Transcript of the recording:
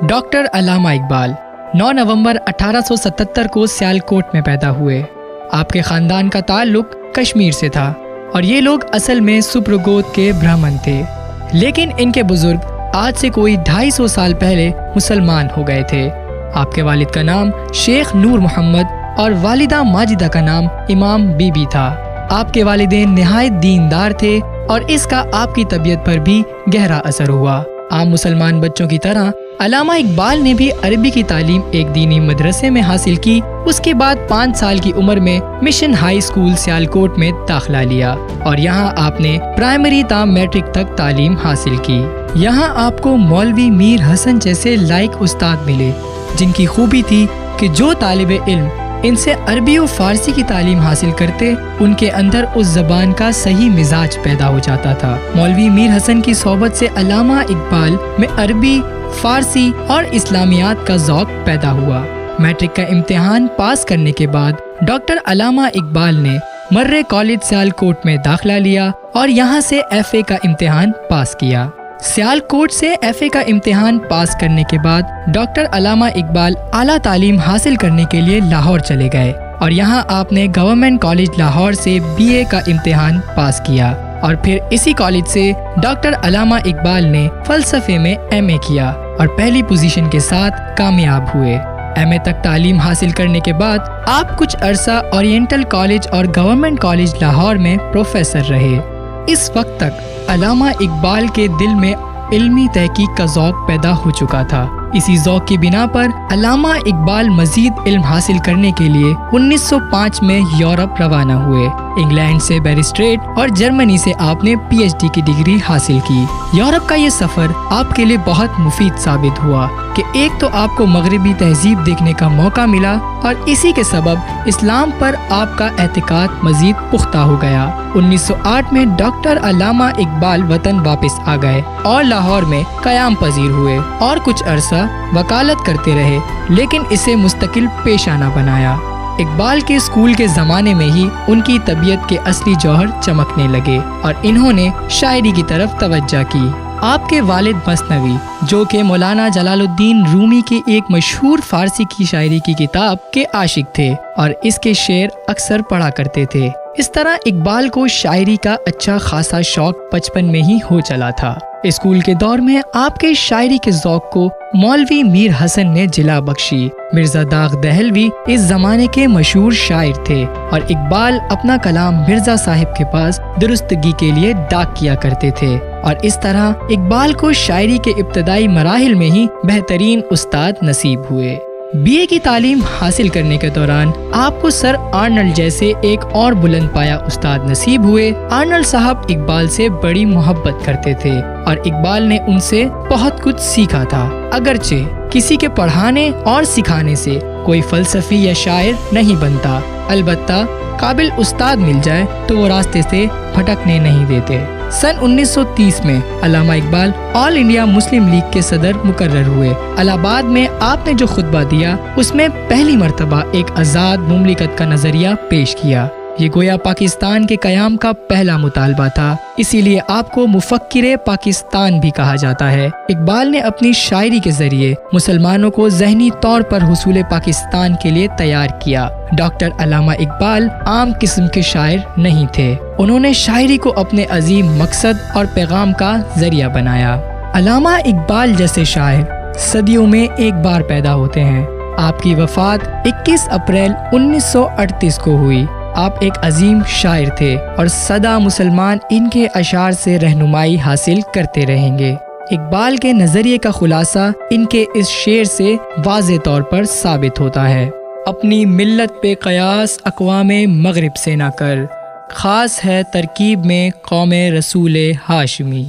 Doctor अल्लामा इकबाल 9 नवंबर 1877 को सियालकोट में पैदा हुए। आपके ख़ानदान का ताल्लुक कश्मीर से था और ये लोग असल में सुप्रगोत के ब्राह्मण थे, लेकिन इनके बुजुर्ग आज से कोई 250 साल पहले मुसलमान हो गए थे। आपके वालिद का नाम शेख नूर मोहम्मद और वालिदा माजिदा का नाम इमाम बीबी था। आपके वालिदैन निहायत दीनदार थे और इसका आपकी तबीयत पर भी गहरा असर हुआ। आम मुसलमान बच्चों की तरह अल्लामा इकबाल ने भी अरबी की तालीम एक दीनी मदरसे में हासिल की। उसके बाद 5 साल की उम्र में मिशन हाई स्कूल सियालकोट में दाखिला लिया और यहाँ आपने प्राइमरी ता मैट्रिक तक तालीम हासिल की। यहाँ आपको मौलवी मीर हसन जैसे लायक उस्ताद मिले, जिनकी खूबी थी कि जो तालिब इल्म इनसे अरबी और फारसी की तालीम हासिल करते, उनके अंदर उस जबान का सही मिजाज पैदा हो जाता था। मौलवी मीर हसन की सोहबत से अल्लामा इकबाल में अरबी, फारसी और इस्लामियात का ज़ौक़ पैदा हुआ। मैट्रिक का इम्तिहान पास करने के बाद डॉक्टर अल्लामा इकबाल ने मर्रे कॉलेज सियालकोट में दाखिला लिया और यहाँ से FA का इम्तिहान पास किया। सियालकोट से FA का इम्तिहान पास करने के बाद डॉक्टर अल्लामा इकबाल आला तालीम हासिल करने के लिए लाहौर चले गए और यहाँ आपने गवर्नमेंट कॉलेज लाहौर से BA का इम्तिहान पास किया और फिर इसी कॉलेज से डॉक्टर अल्लामा इकबाल ने फ़लसफ़े में MA किया और पहली पोजीशन के साथ कामयाब हुए। MA तक तालीम हासिल करने के बाद आप कुछ अरसा ओरिएंटल कॉलेज और गवर्नमेंट कॉलेज लाहौर में प्रोफेसर रहे। इस वक्त तक अल्लामा इकबाल के दिल में इल्मी तहकीक का ज़ौक़ पैदा हो चुका था। इसी ज़ौक़ की बिना पर अल्लामा इकबाल मज़ीद इल्म हासिल करने के लिए 1905 में यूरोप रवाना हुए। इंग्लैंड से बैरिस्ट्रेट और जर्मनी से आपने PhD की डिग्री हासिल की। यूरोप का ये सफ़र आपके लिए बहुत मुफीद साबित हुआ कि एक तो आपको मगरबी तहजीब देखने का मौका मिला और इसी के सबब इस्लाम पर आपका एतकाद मज़ीद पुख्ता हो गया। 1908 में डॉक्टर अल्लामा इकबाल वतन वापस आ गए और लाहौर में क़याम पजीर हुए और कुछ अरसा वकालत करते रहे, लेकिन इसे मुस्तकिल पेशाना बनाया। इकबाल के स्कूल के ज़माने में ही उनकी तबीयत के असली जौहर चमकने लगे और इन्होंने शायरी की तरफ तवज्जो की। आपके वालिद मसनवी, जो कि मौलाना जलालुद्दीन रूमी की एक मशहूर फारसी की शायरी की किताब के आशिक थे और इसके शेर अक्सर पढ़ा करते थे। इस तरह इकबाल को शायरी का अच्छा खासा शौक बचपन में ही हो चला था। स्कूल के दौर में आपके शायरी के ज़ौक़ को मौलवी मीर हसन ने जिला बख्शी। मिर्जा दाग दहलवी इस जमाने के मशहूर शायर थे और इकबाल अपना कलाम मिर्जा साहिब के पास दुरुस्तगी के लिए डाक किया करते थे और इस तरह इकबाल को शायरी के इब्तदाई मराहिल में ही बेहतरीन उस्ताद नसीब हुए। BA की तालीम हासिल करने के दौरान आपको सर आर्नल्ड जैसे एक और बुलंद पाया उस्ताद नसीब हुए। आर्नल्ड साहब इकबाल से बड़ी मोहब्बत करते थे और इकबाल ने उनसे बहुत कुछ सीखा था। अगरचे किसी के पढ़ाने और सिखाने से कोई फ़लसफ़ी या शायर नहीं बनता, अलबत्ता काबिल उस्ताद मिल जाए तो वो रास्ते से भटकने नहीं देते। सन 1930 में Allama Iqbal All India Muslim League के सदर मुकर्रर हुए। इलाहाबाद में आपने जो खुतबा दिया उसमें पहली मर्तबा एक आज़ाद मुमलिकत का नज़रिया पेश किया। ये गोया पाकिस्तान के क़याम का पहला मुतालबा था, इसीलिए आपको मुफक्किरे पाकिस्तान भी कहा जाता है। इकबाल ने अपनी शायरी के जरिए मुसलमानों को ज़हनी तौर पर हुसूल पाकिस्तान के लिए तैयार किया। डॉक्टर अल्लामा इकबाल आम किस्म के शायर नहीं थे, उन्होंने शायरी को अपने अजीम मकसद और पैगाम का जरिया बनाया। अल्लामा इकबाल जैसे शायर सदियों में एक बार पैदा होते हैं। आपकी वफात 21 अप्रैल 1938 को हुई। आप एक अजीम शायर थे और सदा मुसलमान इनके अशार से रहनुमाई हासिल करते रहेंगे। इकबाल के नज़रिए का खुलासा इनके इस शेर से वाज़े तौर पर साबित होता है। अपनी मिल्लत पे क़यास अक़वामे मग़रिब से ना कर, ख़ास है तरकीब में क़ौमे रसूले हाशमी।